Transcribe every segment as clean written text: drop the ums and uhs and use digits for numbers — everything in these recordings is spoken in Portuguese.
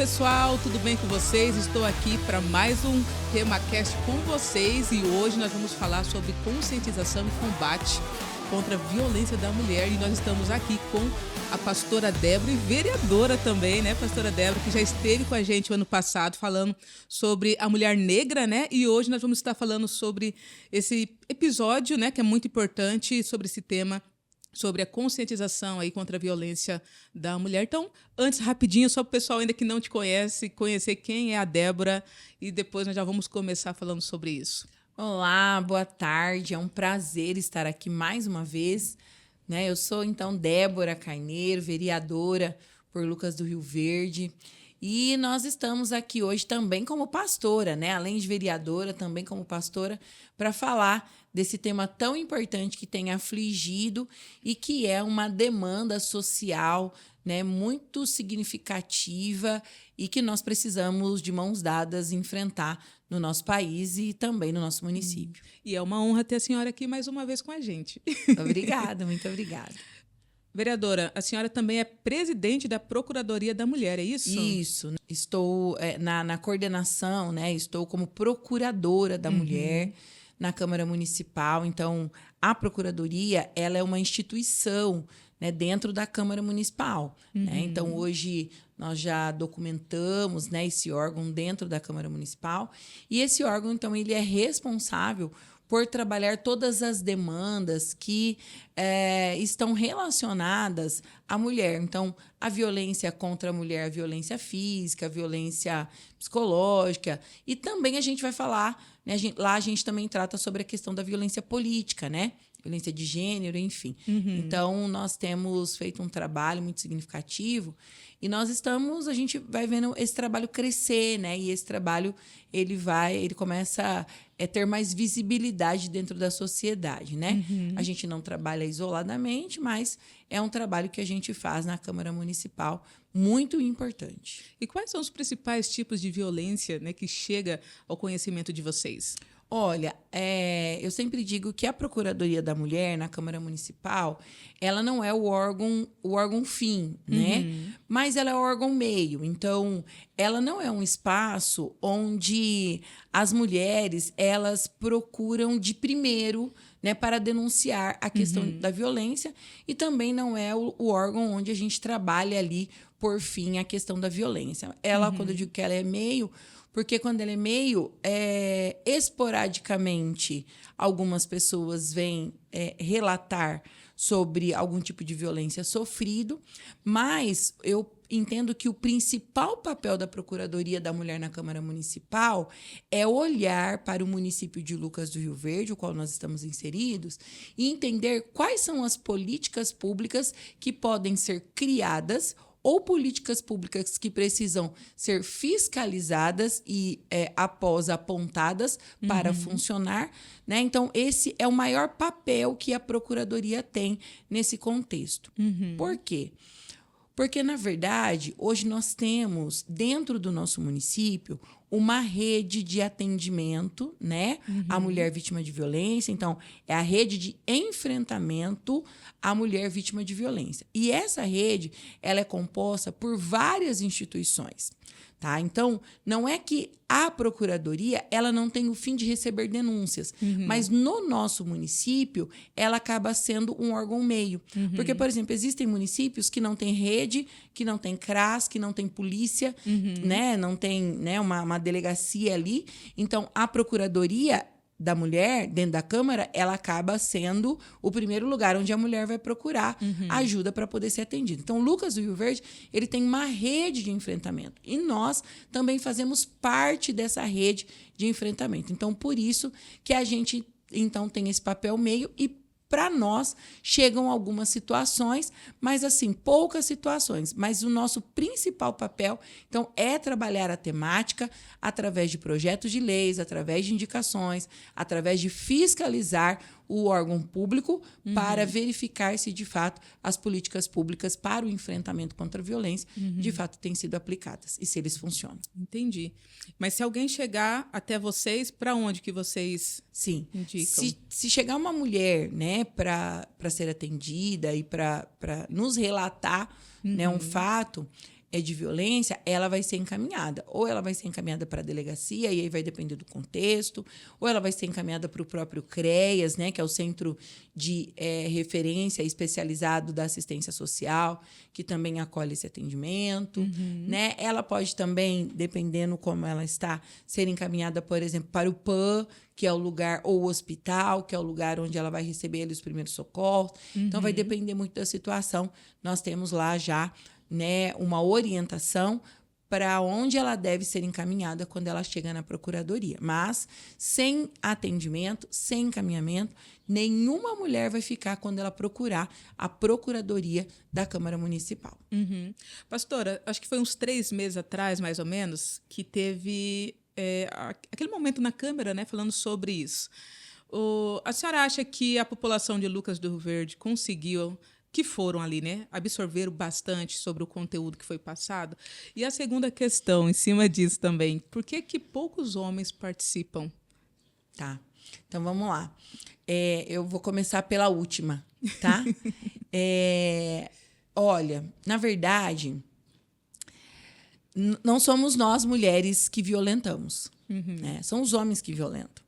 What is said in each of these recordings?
pessoal, tudo bem com vocês? Estou aqui para mais um TemaCast com vocês e hoje nós vamos falar sobre conscientização e combate contra a violência da mulher e nós estamos aqui com a pastora Débora e vereadora também, né, pastora Débora, que já esteve com a gente o ano passado falando sobre a mulher negra, né, e hoje nós vamos estar falando sobre esse episódio, né, que é muito importante, sobre esse tema, sobre a conscientização aí contra a violência da mulher. Então, antes, rapidinho, só para o pessoal ainda que não te conhece, conhecer quem é a Débora e depois nós já vamos começar falando sobre isso. Olá, boa tarde. É um prazer estar aqui mais uma vez. Né? Eu sou, então, Débora Carneiro, vereadora por Lucas do Rio Verde. E nós estamos aqui hoje também como pastora, né? Além de vereadora, também como pastora, para falar desse tema tão importante que tem afligido e que é uma demanda social, né, muito significativa e que nós precisamos, de mãos dadas, enfrentar no nosso país e também no nosso município. E é uma honra ter a senhora aqui mais uma vez com a gente. Obrigada, muito obrigada. Vereadora, a senhora também é presidente da Procuradoria da Mulher, é isso? Isso. Estou na coordenação, né? Estou como procuradora da mulher na Câmara Municipal. Então, a Procuradoria ela é uma instituição, né, dentro da Câmara Municipal. Né? Então, hoje nós já documentamos, né, esse órgão dentro da Câmara Municipal. E esse órgão, então, ele é responsável por trabalhar todas as demandas que estão relacionadas à mulher. Então, a violência contra a mulher, a violência física, a violência psicológica. E também a gente vai falar, né, lá a gente também trata sobre a questão da violência política, né? Violência de gênero, enfim. Então, nós temos feito um trabalho muito significativo e a gente vai vendo esse trabalho crescer, né? E esse trabalho, ele começa a ter mais visibilidade dentro da sociedade, né? A gente não trabalha isoladamente, mas é um trabalho que a gente faz na Câmara Municipal muito importante. E quais são os principais tipos de violência, né, que chega ao conhecimento de vocês? Olha, eu sempre digo que a Procuradoria da Mulher na Câmara Municipal, ela não é o órgão fim, né? Mas ela é o órgão meio. Então, ela não é um espaço onde as mulheres elas procuram de primeiro, né, para denunciar a questão da violência e também não é o órgão onde a gente trabalha ali por fim a questão da violência. Ela, quando eu digo que ela é meio, porque quando ela é meio, esporadicamente, algumas pessoas vêm relatar sobre algum tipo de violência sofrido, mas eu entendo que o principal papel da Procuradoria da Mulher na Câmara Municipal é olhar para o município de Lucas do Rio Verde, o qual nós estamos inseridos, e entender quais são as políticas públicas que podem ser criadas ou políticas públicas que precisam ser fiscalizadas e após apontadas para funcionar, né? Então, esse é o maior papel que a Procuradoria tem nesse contexto. Por quê? Porque, na verdade, hoje nós temos, dentro do nosso município, uma rede de atendimento, né, à mulher vítima de violência. Então, é a rede de enfrentamento à mulher vítima de violência. E essa rede, ela é composta por várias instituições. Tá? Então, não é que a Procuradoria ela não tem o fim de receber denúncias, mas no nosso município ela acaba sendo um órgão meio. Porque, por exemplo, existem municípios que não têm rede, que não tem CRAS, que não tem polícia, né? Não tem, né, uma delegacia ali. Então, a Procuradoria da Mulher, dentro da Câmara, ela acaba sendo o primeiro lugar onde a mulher vai procurar ajuda para poder ser atendida. Então, o Lucas do Rio Verde, ele tem uma rede de enfrentamento. E nós também fazemos parte dessa rede de enfrentamento. Então, por isso que a gente, então, tem esse papel meio e para nós chegam algumas situações, mas assim, poucas situações. Mas o nosso principal papel, então, é trabalhar a temática através de projetos de leis, através de indicações, através de fiscalizar o órgão público para verificar se, de fato, as políticas públicas para o enfrentamento contra a violência, de fato, têm sido aplicadas e se eles funcionam. Entendi. Mas se alguém chegar até vocês, para onde que vocês Sim. indicam? Se chegar uma mulher, né, para ser atendida e para nos relatar, né, um fato, de violência, ela vai ser encaminhada. Ou ela vai ser encaminhada para a delegacia, e aí vai depender do contexto, ou ela vai ser encaminhada para o próprio CREAS, né, que é o Centro de Referência Especializado da Assistência Social, que também acolhe esse atendimento. Né? Ela pode também, dependendo como ela está, ser encaminhada, por exemplo, para o PAN, que é o lugar, ou o hospital, que é o lugar onde ela vai receber ali os primeiros socorros. Então, vai depender muito da situação. Nós temos lá já, né, uma orientação para onde ela deve ser encaminhada quando ela chega na procuradoria. Mas, sem atendimento, sem encaminhamento, nenhuma mulher vai ficar quando ela procurar a procuradoria da Câmara Municipal. Pastora, acho que foi uns 3 meses atrás, mais ou menos, que teve aquele momento na Câmara, né, falando sobre isso. A senhora acha que a população de Lucas do Rio Verde conseguiu, que foram ali, né, absorveram bastante sobre o conteúdo que foi passado? E a segunda questão, em cima disso também, por que poucos homens participam? Tá, então vamos lá. Eu vou começar pela última, tá? Olha, na verdade, não somos nós, mulheres, que violentamos. Né? São os homens que violentam.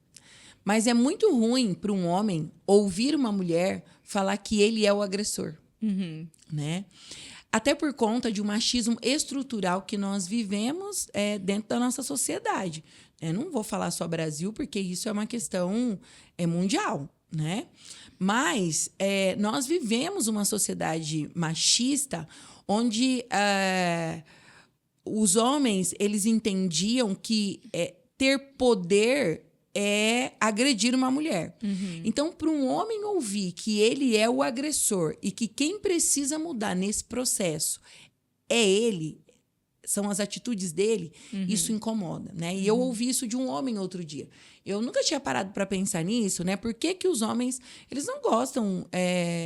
Mas é muito ruim para um homem ouvir uma mulher falar que ele é o agressor. Né? Até por conta de um machismo estrutural que nós vivemos dentro da nossa sociedade. Eu não vou falar só Brasil, porque isso é uma questão mundial. Né? Mas nós vivemos uma sociedade machista onde os homens eles entendiam que ter poder é agredir uma mulher. Então, para um homem ouvir que ele é o agressor e que quem precisa mudar nesse processo é ele, são as atitudes dele, isso incomoda, né? E eu ouvi isso de um homem outro dia. Eu nunca tinha parado para pensar nisso, né? Por que os homens eles não gostam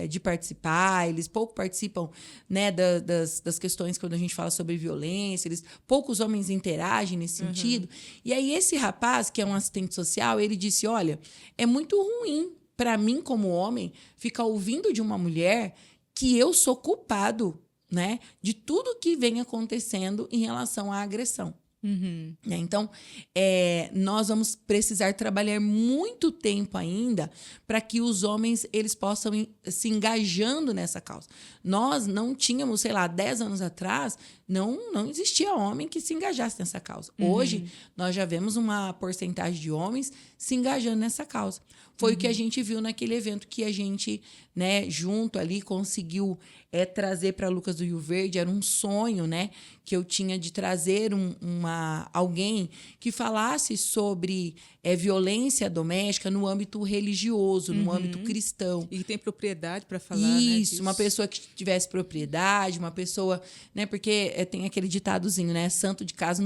de participar, eles pouco participam, né, das questões quando a gente fala sobre violência, poucos homens interagem nesse sentido. E aí esse rapaz, que é um assistente social, ele disse, olha, é muito ruim para mim como homem ficar ouvindo de uma mulher que eu sou culpado, né, de tudo que vem acontecendo em relação à agressão. Então, nós vamos precisar trabalhar muito tempo ainda para que os homens eles possam se engajando nessa causa. Nós não tínhamos, 10 anos atrás, não existia homem que se engajasse nessa causa. Hoje, nós já vemos uma porcentagem de homens se engajando nessa causa. Foi o que a gente viu naquele evento que a gente, né, junto ali, conseguiu trazer para Lucas do Rio Verde. Era um sonho, né, que eu tinha de trazer alguém que falasse sobre violência doméstica no âmbito religioso, no âmbito cristão. E que tem propriedade para falar, isso, né, uma pessoa que tivesse propriedade, uma pessoa, né, porque tem aquele ditadozinho, né, santo de casa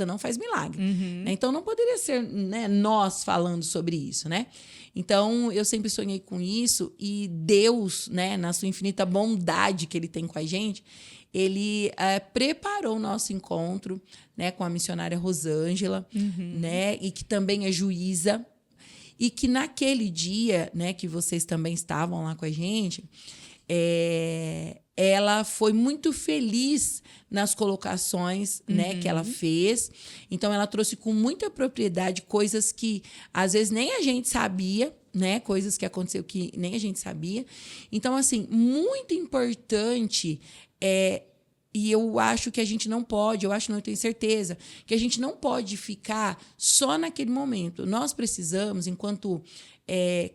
não faz milagre. Né? Então, não poderia ser, né, nós falando sobre isso, né? Então, eu sempre sonhei com isso e Deus, né, na sua infinita bondade que Ele tem com a gente, Ele preparou o nosso encontro, né, com a missionária Rosângela, né, e que também é juíza, e que naquele dia, né, que vocês também estavam lá com a gente, ela foi muito feliz nas colocações, né, que ela fez. Então, ela trouxe com muita propriedade coisas que, às vezes, nem a gente sabia, né? Coisas que aconteceu que nem a gente sabia. Então, assim, muito importante e eu acho que a gente não pode, eu tenho certeza, que a gente não pode ficar só naquele momento. Nós precisamos, enquanto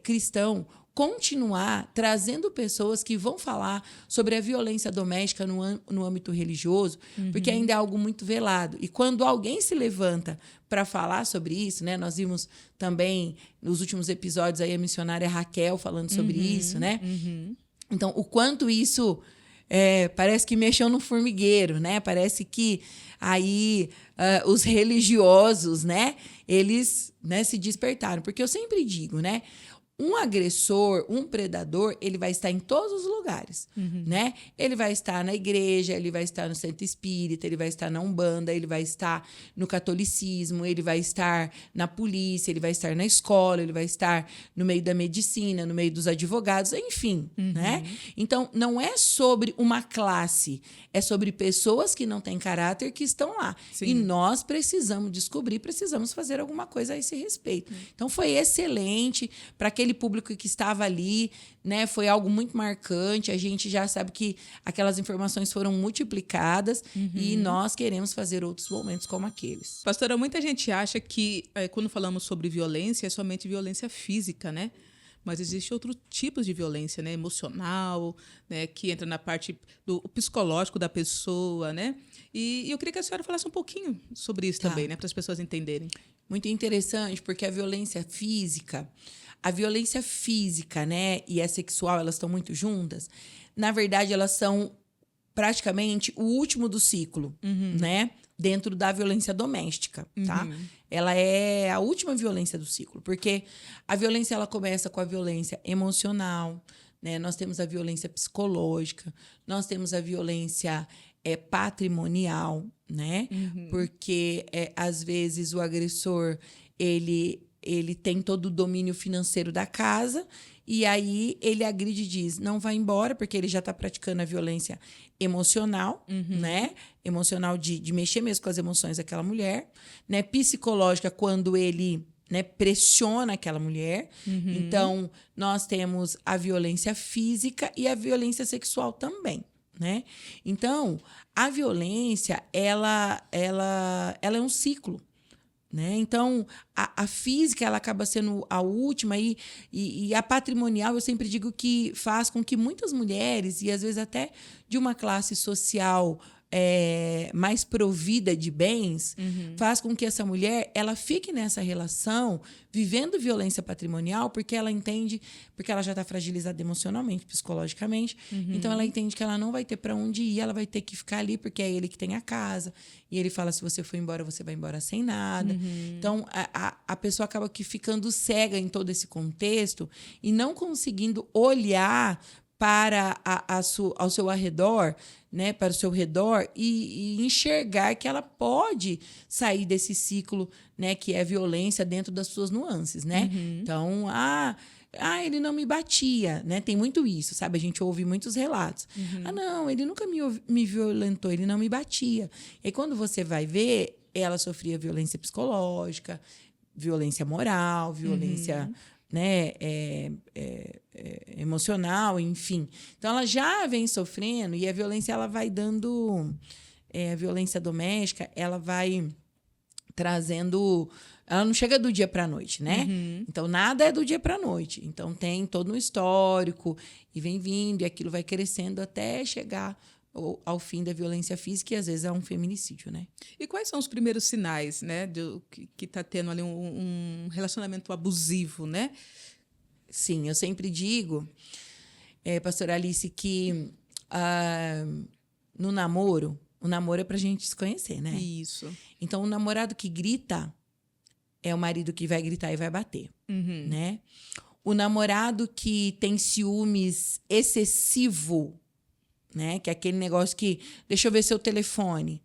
cristão, continuar trazendo pessoas que vão falar sobre a violência doméstica no âmbito religioso, porque ainda é algo muito velado. E quando alguém se levanta para falar sobre isso, né? Nós vimos também nos últimos episódios aí a missionária Raquel falando sobre isso, né? Então, o quanto isso parece que mexeu no formigueiro, né? Parece que aí os religiosos, né? Eles, né, se despertaram. Porque eu sempre digo, né? um agressor, um predador, ele vai estar em todos os lugares, né? Ele vai estar na igreja, ele vai estar no centro espírita, ele vai estar na Umbanda, ele vai estar no catolicismo, ele vai estar na polícia, ele vai estar na escola, ele vai estar no meio da medicina, no meio dos advogados, enfim, né? Então, não é sobre uma classe, é sobre pessoas que não têm caráter que estão lá. Sim. E nós precisamos descobrir, precisamos fazer alguma coisa a esse respeito. Então, foi excelente para aquele público que estava ali, né? Foi algo muito marcante. A gente já sabe que aquelas informações foram multiplicadas e nós queremos fazer outros momentos como aqueles. Pastora, muita gente acha que quando falamos sobre violência, é somente violência física, né? Mas existe outros tipos de violência, né? Emocional, né? Que entra na parte do psicológico da pessoa, né? E eu queria que a senhora falasse um pouquinho sobre isso também, né? Para as pessoas entenderem. Muito interessante, porque a violência física, né, e a sexual, elas estão muito juntas. Na verdade, elas são praticamente o último do ciclo, né, dentro da violência doméstica, tá? Ela é a última violência do ciclo, porque a violência ela começa com a violência emocional, né? Nós temos a violência psicológica, nós temos a violência patrimonial, né? Porque às vezes o agressor ele tem todo o domínio financeiro da casa e aí ele agride e diz, não vai embora, porque ele já está praticando a violência emocional, né? Emocional de mexer mesmo com as emoções daquela mulher, né? Psicológica, quando ele, né, pressiona aquela mulher. Então, nós temos a violência física e a violência sexual também, né? Então, a violência, ela é um ciclo, né? Então, a física ela acaba sendo a última e a patrimonial, eu sempre digo que faz com que muitas mulheres, e às vezes até de uma classe social mais provida de bens, faz com que essa mulher ela fique nessa relação vivendo violência patrimonial porque ela entende, porque ela já está fragilizada emocionalmente, psicologicamente, então ela entende que ela não vai ter para onde ir, ela vai ter que ficar ali porque é ele que tem a casa e ele fala, se você for embora, você vai embora sem nada. Então a pessoa acaba que ficando cega em todo esse contexto e não conseguindo olhar para ao seu arredor, né, para o seu redor e enxergar que ela pode sair desse ciclo, né, que é a violência dentro das suas nuances, né? Então, ele não me batia, né? Tem muito isso, sabe? A gente ouve muitos relatos. Não, ele nunca me violentou, ele não me batia. E quando você vai ver, ela sofria violência psicológica, violência moral, violência né, emocional, enfim. Então, ela já vem sofrendo e a violência ela vai dando... a violência doméstica, ela vai trazendo... Ela não chega do dia para a noite, né? Então, nada é do dia para a noite. Então, tem todo um histórico e vem vindo e aquilo vai crescendo até chegar ao fim da violência física e, às vezes, é um feminicídio, né? E quais são os primeiros sinais, né, que está tendo ali um relacionamento abusivo, né? Sim, eu sempre digo, pastora Alice, que no namoro, o namoro é pra gente se conhecer, né? Isso. Então, o namorado que grita é o marido que vai gritar e vai bater, né? O namorado que tem ciúmes excessivo, né? Que é aquele negócio que, deixa eu ver seu telefone,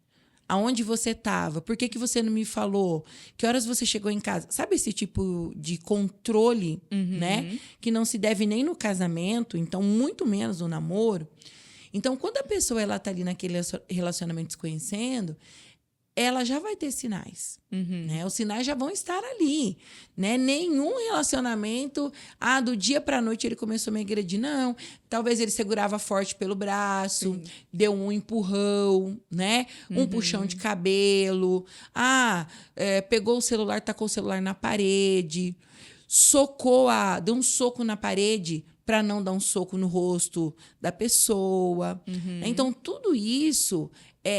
aonde você estava, por que você não me falou, que horas você chegou em casa, sabe esse tipo de controle, né? Que não se deve nem no casamento, então muito menos no namoro. Então, quando a pessoa ela tá ali naquele relacionamento se conhecendo, ela já vai ter sinais, né? Os sinais já vão estar ali, né? Nenhum relacionamento, do dia para a noite ele começou a me agredir, não. Talvez ele segurava forte pelo braço, deu um empurrão, né? Um puxão de cabelo, pegou o celular, tacou o celular na parede, deu um soco na parede para não dar um soco no rosto da pessoa. Então, tudo isso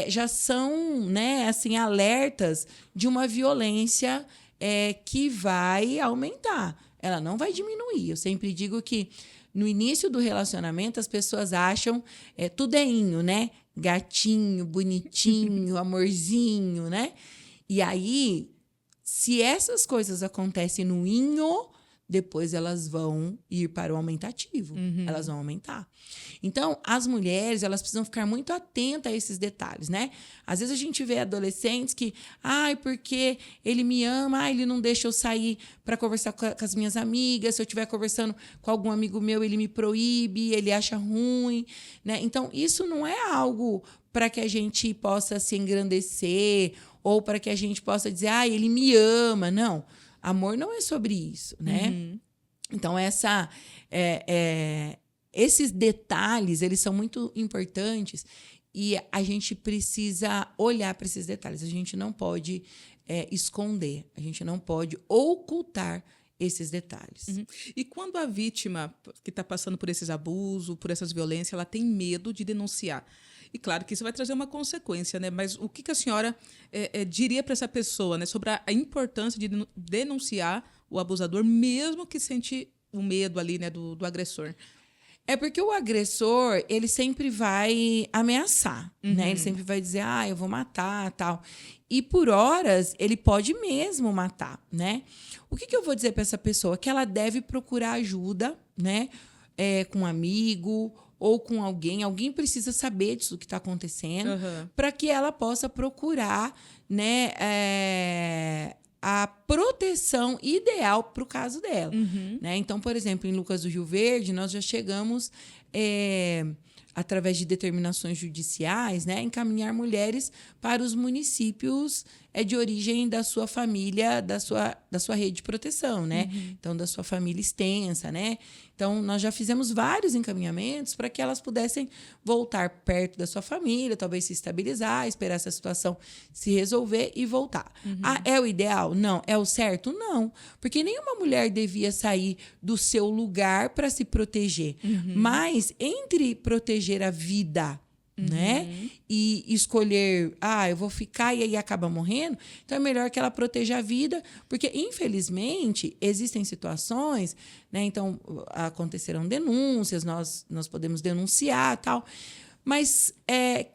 já são, né, assim, alertas de uma violência que vai aumentar. Ela não vai diminuir. Eu sempre digo que no início do relacionamento as pessoas acham tudo inho, né? Gatinho, bonitinho, amorzinho, né? E aí, se essas coisas acontecem no inho, depois elas vão ir para o aumentativo. Elas vão aumentar. Então, as mulheres, elas precisam ficar muito atentas a esses detalhes, né? Às vezes a gente vê adolescentes que, porque ele me ama, ele não deixa eu sair para conversar com as minhas amigas, se eu estiver conversando com algum amigo meu, ele me proíbe, ele acha ruim, né? Então, isso não é algo para que a gente possa se engrandecer ou para que a gente possa dizer, ele me ama. Não. Amor não é sobre isso, né? Então, esses detalhes, eles são muito importantes e a gente precisa olhar para esses detalhes. A gente não pode esconder, a gente não pode ocultar esses detalhes. E quando a vítima que está passando por esses abusos, por essas violências, ela tem medo de denunciar? E claro que isso vai trazer uma consequência, né? Mas o que a senhora diria para essa pessoa, né, sobre a importância de denunciar o abusador, mesmo que sente o medo ali, né, do agressor? É porque o agressor, ele sempre vai ameaçar, né? Ele sempre vai dizer, eu vou matar, tal. E por horas, ele pode mesmo matar, né? O que eu vou dizer para essa pessoa? Que ela deve procurar ajuda, né? Com um amigo ou com alguém. Alguém precisa saber disso que está acontecendo para que ela possa procurar, né? A proteção ideal para o caso dela. Né? Então, por exemplo, em Lucas do Rio Verde, nós já chegamos, através de determinações judiciais, né, encaminhar mulheres para os municípios de origem da sua família, da sua rede de proteção, né? Então, da sua família extensa, né? Então, nós já fizemos vários encaminhamentos para que elas pudessem voltar perto da sua família, talvez se estabilizar, esperar essa situação se resolver e voltar. É o ideal? Não. É o certo? Não. Porque nenhuma mulher devia sair do seu lugar para se proteger. Mas, entre proteger a vida, né? E escolher, eu vou ficar e aí acaba morrendo, então é melhor que ela proteja a vida, porque, infelizmente, existem situações, né? Então, acontecerão denúncias, nós podemos denunciar, tal. Mas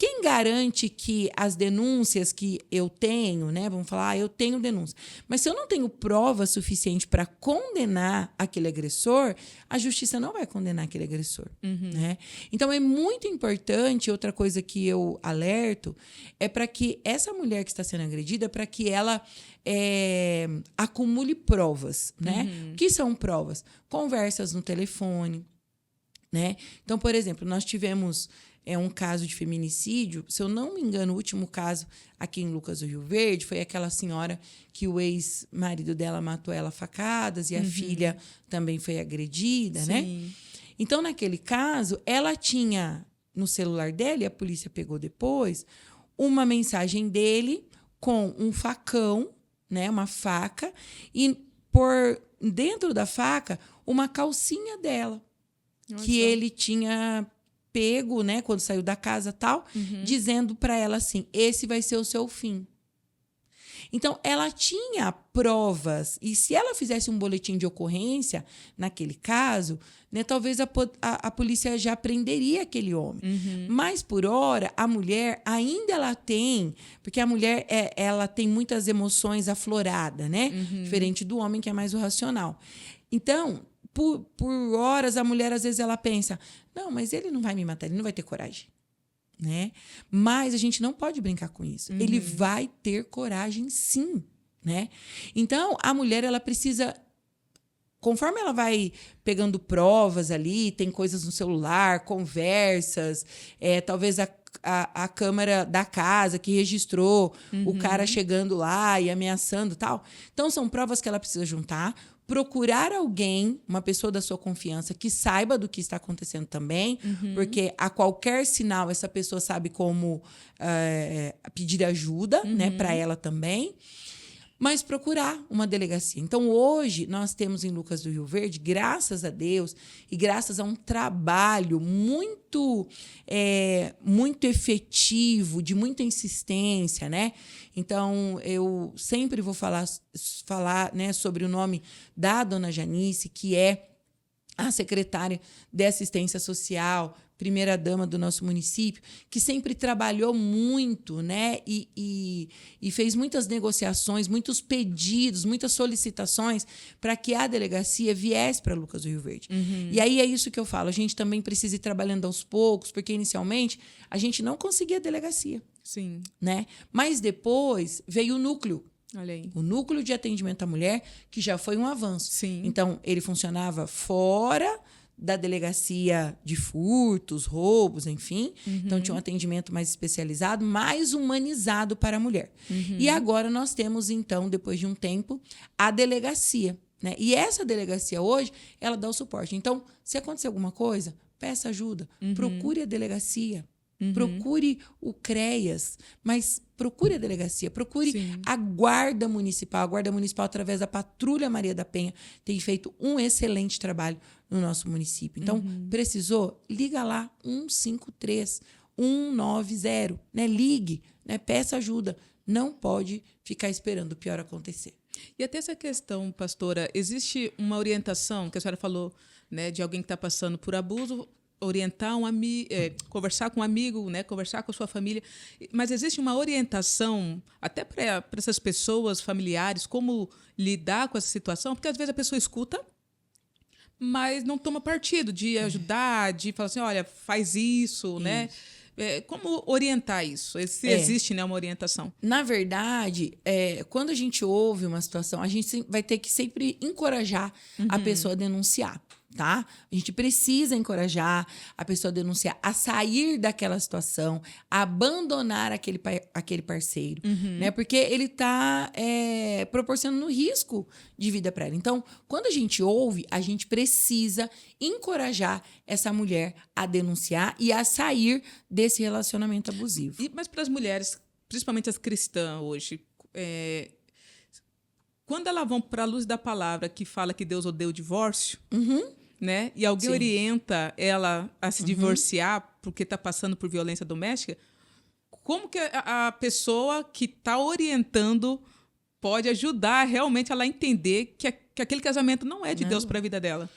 quem garante que as denúncias que eu tenho, né? Vamos falar, eu tenho denúncia. Mas se eu não tenho prova suficiente para condenar aquele agressor, a justiça não vai condenar aquele agressor. Né? Então, é muito importante, outra coisa que eu alerto, é para que essa mulher que está sendo agredida, para que ela acumule provas. Né? O que são provas? Conversas no telefone. Né? Então, por exemplo, nós tivemos um caso de feminicídio. Se eu não me engano, o último caso aqui em Lucas do Rio Verde foi aquela senhora que o ex-marido dela matou ela a facadas e a filha também foi agredida, né? Então, naquele caso, ela tinha no celular dela, e a polícia pegou depois, uma mensagem dele com um facão, né? Uma faca, e por dentro da faca, uma calcinha dela, que ele tinha pego, né, quando saiu da casa, tal, dizendo para ela assim: esse vai ser o seu fim. Então, ela tinha provas, e se ela fizesse um boletim de ocorrência, naquele caso, né, talvez a polícia já prenderia aquele homem. Mas, por hora, a mulher ainda ela tem, porque a mulher ela tem muitas emoções afloradas, né? Diferente do homem, que é mais o racional. Então, por horas, a mulher, às vezes, ela pensa: não, mas ele não vai me matar, ele não vai ter coragem. Né? Mas a gente não pode brincar com isso. Ele vai ter coragem, sim. Né? Então, a mulher, ela precisa, conforme ela vai pegando provas ali, tem coisas no celular, conversas, talvez a câmera da casa que registrou o cara chegando lá e ameaçando e tal. Então, são provas que ela precisa juntar, procurar alguém, uma pessoa da sua confiança, que saiba do que está acontecendo também, porque a qualquer sinal essa pessoa sabe como pedir ajuda, né, para ela também, mas procurar uma delegacia. Então, hoje, nós temos em Lucas do Rio Verde, graças a Deus, e graças a um trabalho muito efetivo, de muita insistência, né? Então, eu sempre vou falar, né, sobre o nome da dona Janice, que é a secretária de assistência social, primeira-dama do nosso município, que sempre trabalhou muito, né? E fez muitas negociações, muitos pedidos, muitas solicitações para que a delegacia viesse para Lucas do Rio Verde. E aí é isso que eu falo, a gente também precisa ir trabalhando aos poucos, porque inicialmente a gente não conseguia a delegacia. Sim. Né? Mas depois veio o núcleo. Olha aí. O núcleo de atendimento à mulher, que já foi um avanço. Sim. Então, ele funcionava fora da delegacia de furtos, roubos, enfim. Então, tinha um atendimento mais especializado, mais humanizado para a mulher. E agora nós temos, então, depois de um tempo, a delegacia. Né? E essa delegacia hoje, ela dá o suporte. Então, se acontecer alguma coisa, peça ajuda, procure a delegacia. Procure o CREAS, mas procure a delegacia, procure a Guarda Municipal. A Guarda Municipal, através da Patrulha Maria da Penha, tem feito um excelente trabalho no nosso município. Então, precisou? Liga lá, 153 190, né? Ligue, né? Peça ajuda. Não pode ficar esperando o pior acontecer. E até essa questão, pastora, existe uma orientação, que a senhora falou, né, de alguém que está passando por abuso, orientar um amigo, conversar com um amigo, né, conversar com a sua família, mas existe uma orientação até para essas pessoas familiares, como lidar com essa situação, porque às vezes a pessoa escuta, mas não toma partido de ajudar, de falar assim, olha, faz isso, né? Como orientar isso? Existe, né, uma orientação? Na verdade, quando a gente ouve uma situação, a gente vai ter que sempre encorajar a pessoa a denunciar. Tá? A gente precisa encorajar a pessoa a denunciar, a sair daquela situação, a abandonar aquele parceiro, né? Porque ele está proporcionando risco de vida para ela. Então, quando a gente ouve, a gente precisa encorajar essa mulher a denunciar e a sair desse relacionamento abusivo. Mas para as mulheres, principalmente as cristãs hoje, quando elas vão para a luz da palavra que fala que Deus odeia o divórcio, né? E alguém orienta ela a se divorciar porque está passando por violência doméstica, como que a pessoa que está orientando pode ajudar realmente ela a entender que aquele casamento não é de Deus para a vida dela?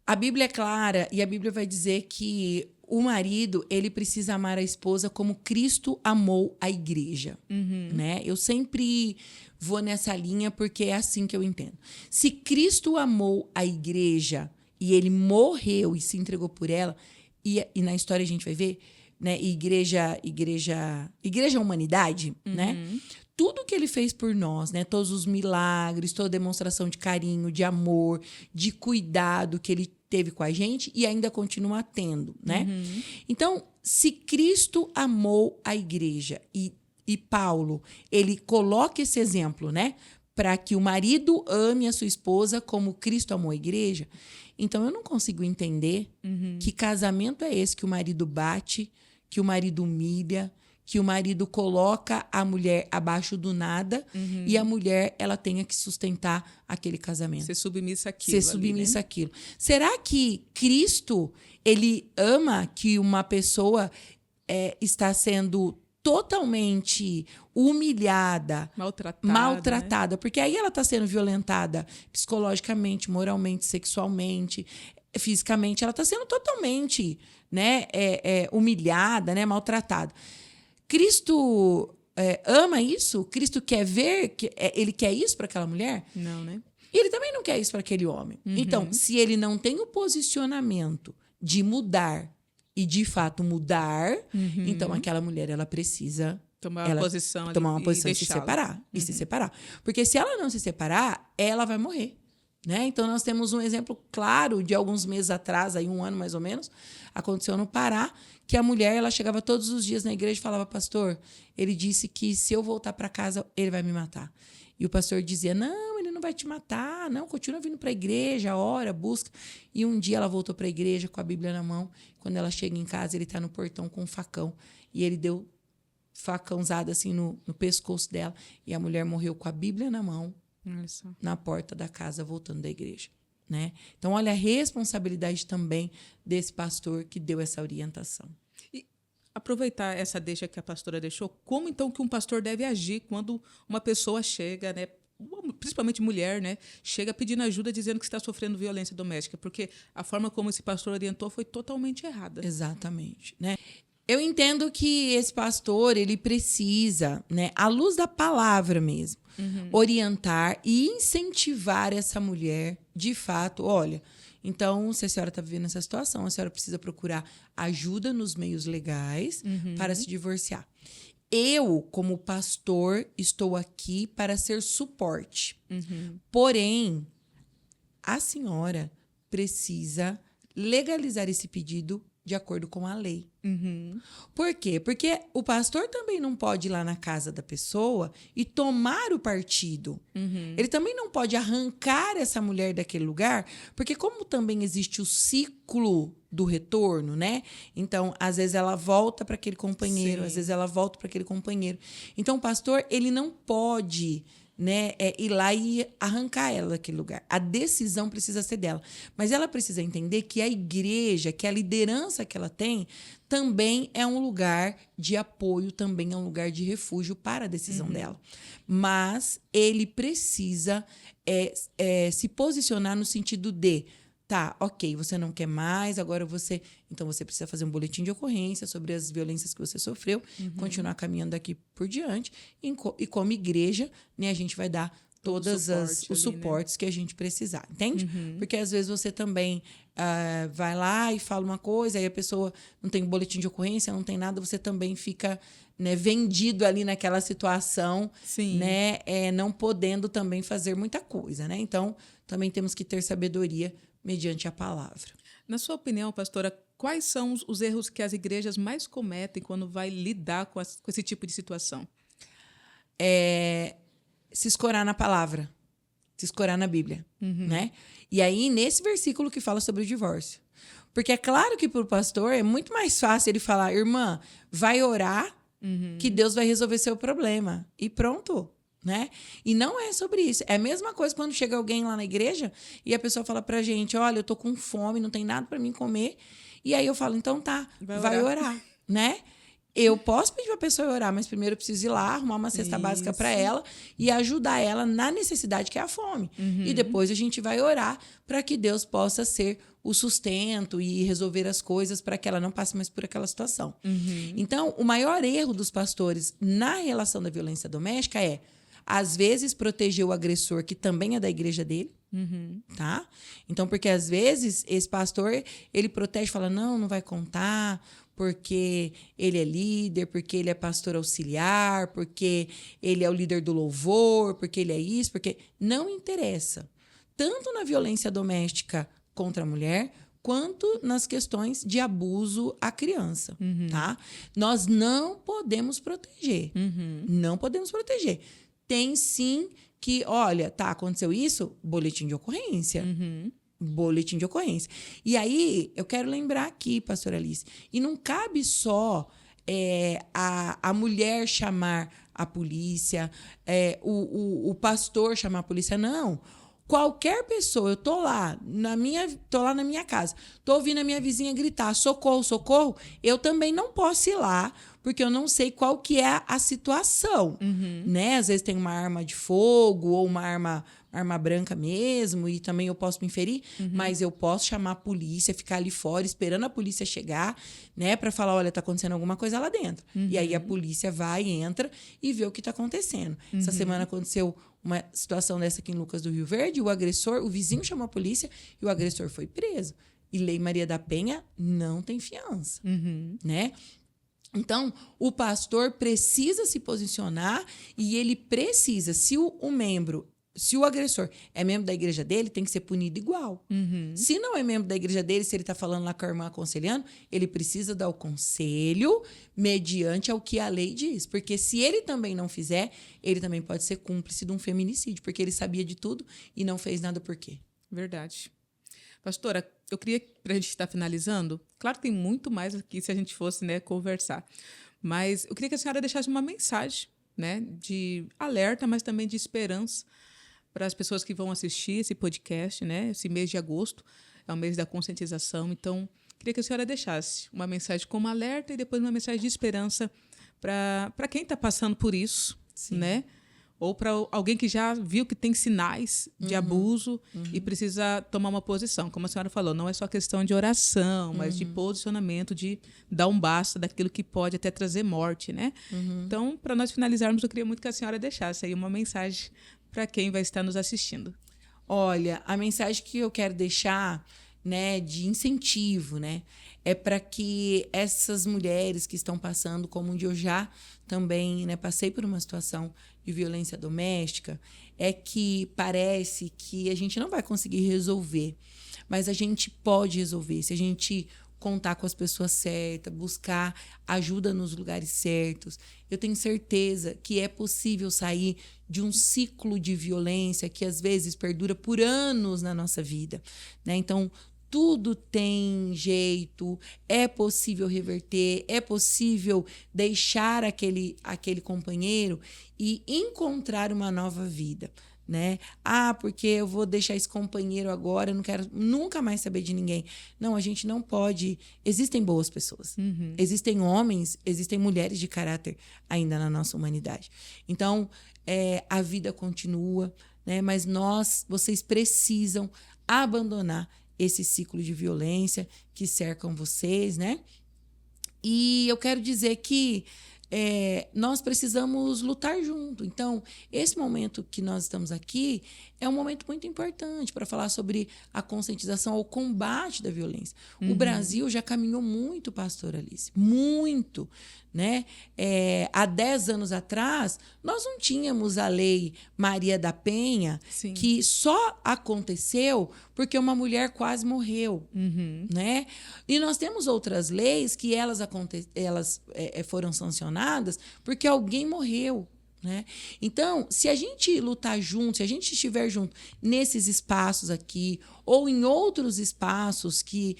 A Bíblia é clara e a Bíblia vai dizer que o marido, ele precisa amar a esposa como Cristo amou a igreja, né? Eu sempre vou nessa linha porque é assim que eu entendo. Se Cristo amou a igreja e ele morreu e se entregou por ela, e na história a gente vai ver, né? Igreja é humanidade, né? Tudo que ele fez por nós, né? Todos os milagres, toda a demonstração de carinho, de amor, de cuidado que ele teve com a gente e ainda continua tendo, né? Então, se Cristo amou a igreja e Paulo, ele coloca esse exemplo, né? Para que o marido ame a sua esposa como Cristo amou a igreja. Então, eu não consigo entender que casamento é esse que o marido bate, que o marido humilha, que o marido coloca a mulher abaixo do nada e a mulher ela tenha que sustentar aquele casamento. Ser submissa àquilo. Ser submissa àquilo. Será que Cristo ele ama que uma pessoa está sendo totalmente humilhada, maltratada, né? Porque aí ela está sendo violentada psicologicamente, moralmente, sexualmente, fisicamente, ela está sendo totalmente, né, humilhada, né, maltratada. Cristo ama isso? Cristo quer ver? Ele quer isso para aquela mulher? Não, né? E ele também não quer isso para aquele homem. Então, se ele não tem o posicionamento de mudar e, de fato, mudar, então aquela mulher ela precisa tomar uma posição e se separar. E se separar. Porque se ela não se separar, ela vai morrer. Né? Então, nós temos um exemplo claro de alguns meses atrás, aí 1 ano mais ou menos, aconteceu no Pará, que a mulher ela chegava todos os dias na igreja e falava, pastor, ele disse que se eu voltar para casa, ele vai me matar. E o pastor dizia, não, ele não vai te matar, não, continua vindo para a igreja, ora, busca. E um dia ela voltou para a igreja com a Bíblia na mão, quando ela chega em casa, ele está no portão com um facão, e ele deu facãozada assim no pescoço dela, e a mulher morreu com a Bíblia na mão, na porta da casa, voltando da igreja. Né? Então, olha a responsabilidade também desse pastor que deu essa orientação. E aproveitar essa deixa que a pastora deixou, como então que um pastor deve agir quando uma pessoa chega, né, principalmente mulher, né, chega pedindo ajuda dizendo que está sofrendo violência doméstica, porque a forma como esse pastor orientou foi totalmente errada. Exatamente, né? Eu entendo que esse pastor, ele precisa, né, à luz da palavra mesmo, orientar e incentivar essa mulher, de fato, olha, então, se a senhora está vivendo essa situação, a senhora precisa procurar ajuda nos meios legais para se divorciar. Eu, como pastor, estou aqui para ser suporte. Porém, a senhora precisa legalizar esse pedido de acordo com a lei. Por quê? Porque o pastor também não pode ir lá na casa da pessoa e tomar o partido. Ele também não pode arrancar essa mulher daquele lugar, porque como também existe o ciclo do retorno, né? Então, às vezes ela volta para aquele companheiro, às vezes ela volta para aquele companheiro. Então, o pastor, ele não pode, né, ir lá e arrancar ela daquele lugar. A decisão precisa ser dela. Mas ela precisa entender que a igreja, que a liderança que ela tem, também é um lugar de apoio, também é um lugar de refúgio para a decisão dela. Mas ele precisa se posicionar no sentido de, tá, ok, você não quer mais, agora você... Então, você precisa fazer um boletim de ocorrência sobre as violências que você sofreu, continuar caminhando daqui por diante. E como igreja, né, a gente vai dar todos os suportes, né, que a gente precisar, entende? Porque, às vezes, você também vai lá e fala uma coisa, aí a pessoa não tem boletim de ocorrência, não tem nada, você também fica, né, vendido ali naquela situação, né, não podendo também fazer muita coisa, né? Então, também temos que ter sabedoria mediante a palavra. Na sua opinião, pastora, quais são os erros que as igrejas mais cometem quando vai lidar com esse tipo de situação? Se escorar na palavra, se escorar na Bíblia, né? E aí, nesse versículo que fala sobre o divórcio. Porque é claro que para o pastor é muito mais fácil ele falar, irmã, vai orar que Deus vai resolver seu problema. E pronto, né? E não é sobre isso. É a mesma coisa quando chega alguém lá na igreja e a pessoa fala pra gente, olha, eu tô com fome, não tem nada para mim comer. E aí eu falo, então tá, vai orar, né? Eu posso pedir para a pessoa orar, mas primeiro eu preciso ir lá, arrumar uma cesta básica para ela e ajudar ela na necessidade que é a fome. E depois a gente vai orar para que Deus possa ser o sustento e resolver as coisas para que ela não passe mais por aquela situação. Então, o maior erro dos pastores na relação da violência doméstica é, às vezes, proteger o agressor, que também é da igreja dele, tá? Então, porque às vezes esse pastor, ele protege e fala, não vai contar, porque ele é líder, porque ele é pastor auxiliar, porque ele é o líder do louvor, porque ele é isso, porque... Não interessa. Tanto na violência doméstica contra a mulher, quanto nas questões de abuso à criança, tá? Nós não podemos proteger. Não podemos proteger. Tem sim que, olha, tá, aconteceu isso, boletim de ocorrência. Boletim de ocorrência. E aí, eu quero lembrar aqui, pastora Alice, e não cabe só a mulher chamar a polícia, o pastor chamar a polícia, não. Qualquer pessoa, eu tô lá na minha casa, tô ouvindo a minha vizinha gritar, socorro, socorro, eu também não posso ir lá, porque eu não sei qual que é a situação, né? Às vezes tem uma arma de fogo ou uma arma branca mesmo, e também eu posso me ferir, mas eu posso chamar a polícia, ficar ali fora esperando a polícia chegar, né, para falar, olha, tá acontecendo alguma coisa lá dentro. E aí a polícia vai, entra e vê o que tá acontecendo. Essa semana aconteceu uma situação dessa aqui em Lucas do Rio Verde, o vizinho chamou a polícia e o agressor foi preso. E Lei Maria da Penha não tem fiança, né? Então, o pastor precisa se posicionar e ele precisa, se o agressor é membro da igreja dele, tem que ser punido igual. Se não é membro da igreja dele, se ele está falando lá com a irmã aconselhando, ele precisa dar o conselho mediante ao que a lei diz. Porque se ele também não fizer, ele também pode ser cúmplice de um feminicídio, porque ele sabia de tudo e não fez nada por quê. Verdade. Pastora, eu queria, para a gente estar finalizando, claro que tem muito mais aqui se a gente fosse, né, conversar, mas eu queria que a senhora deixasse uma mensagem, né, de alerta, mas também de esperança para as pessoas que vão assistir esse podcast, né? Esse mês de agosto é o mês da conscientização, então queria que a senhora deixasse uma mensagem como alerta e depois uma mensagem de esperança para quem está passando por isso, né? ou para alguém que já viu que tem sinais de abuso e precisa tomar uma posição. Como a senhora falou, não é só questão de oração, mas de posicionamento, de dar um basta daquilo que pode até trazer morte, né? Então, para nós finalizarmos, eu queria muito que a senhora deixasse aí uma mensagem para quem vai estar nos assistindo. Olha, a mensagem que eu quero deixar, né, de incentivo, né, é para que essas mulheres que estão passando, como onde eu já também, né, passei por uma situação de violência doméstica, é que parece que a gente não vai conseguir resolver, mas a gente pode resolver se a gente contar com as pessoas certas, buscar ajuda nos lugares certos. Eu tenho certeza que é possível sair de um ciclo de violência que às vezes perdura por anos na nossa vida, né? Então, tudo tem jeito, é possível reverter, é possível deixar aquele companheiro e encontrar uma nova vida, né? Porque eu vou deixar esse companheiro agora, eu não quero nunca mais saber de ninguém. Não, a gente não pode. Existem boas pessoas, existem homens, existem mulheres de caráter ainda na nossa humanidade. Então, a vida continua, né? Mas vocês precisam abandonar esse ciclo de violência que cercam vocês, né? E eu quero dizer que nós precisamos lutar junto. Então, esse momento que nós estamos aqui é um momento muito importante para falar sobre a conscientização ao combate da violência. O Brasil já caminhou muito, pastora Alice, muito, né? Há 10 anos atrás, nós não tínhamos a lei Maria da Penha, Sim. que só aconteceu porque uma mulher quase morreu, né? E nós temos outras leis que elas foram sancionadas porque alguém morreu, né? Então, se a gente lutar junto, se a gente estiver junto nesses espaços aqui ou em outros espaços que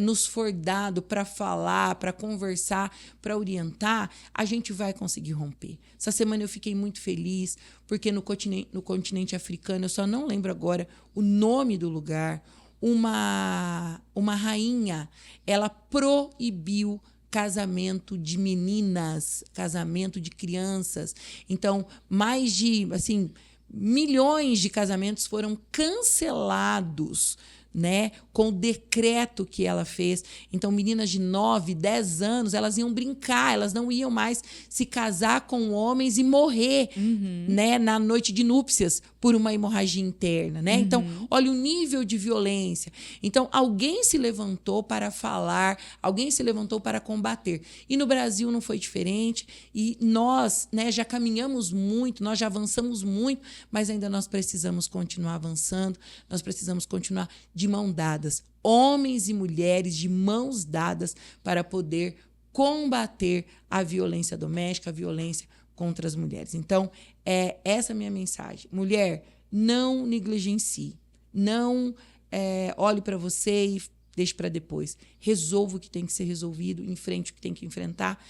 nos for dado para falar, para conversar, para orientar, a gente vai conseguir romper. Essa semana eu fiquei muito feliz porque no continente africano, eu só não lembro agora o nome do lugar, uma rainha, ela proibiu casamento de meninas, casamento de crianças. Então, mais de, milhões de casamentos foram cancelados, né, com o decreto que ela fez. Então, meninas de 9, 10 anos, elas iam brincar, elas não iam mais se casar com homens e morrer, né, na noite de núpcias por uma hemorragia interna, né? Então, olha o nível de violência. Então, alguém se levantou para falar, alguém se levantou para combater. E no Brasil não foi diferente. E nós, né, já caminhamos muito, nós já avançamos muito, mas ainda nós precisamos continuar avançando, nós precisamos continuar de mãos dadas, homens e mulheres de mãos dadas para poder combater a violência doméstica, a violência contra as mulheres. Então, essa é a minha mensagem. Mulher, não negligencie, não olhe para você e deixe para depois. Resolva o que tem que ser resolvido, enfrente o que tem que enfrentar.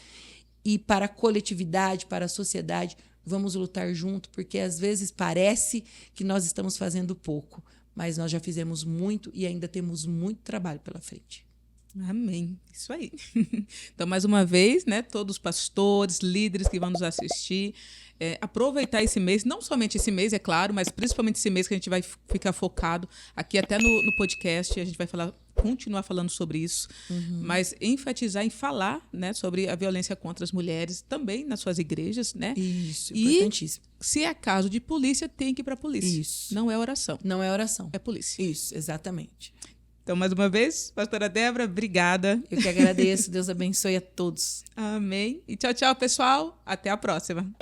E para a coletividade, para a sociedade, vamos lutar junto, porque às vezes parece que nós estamos fazendo pouco, mas nós já fizemos muito e ainda temos muito trabalho pela frente. Amém. Isso aí. Então, mais uma vez, né, todos os pastores, líderes que vão nos assistir, aproveitar esse mês, não somente esse mês, é claro, mas principalmente esse mês que a gente vai ficar focado aqui até no podcast, a gente vai continuar falando sobre isso, mas enfatizar em falar, né, sobre a violência contra as mulheres também nas suas igrejas, né? Isso, importantíssimo. E se é caso de polícia, tem que ir para a polícia. Isso. Não é oração. Não é oração. É polícia. Isso, exatamente. Então, mais uma vez, pastora Débora, obrigada. Eu que agradeço. Deus abençoe a todos. Amém. E tchau, tchau, pessoal. Até a próxima.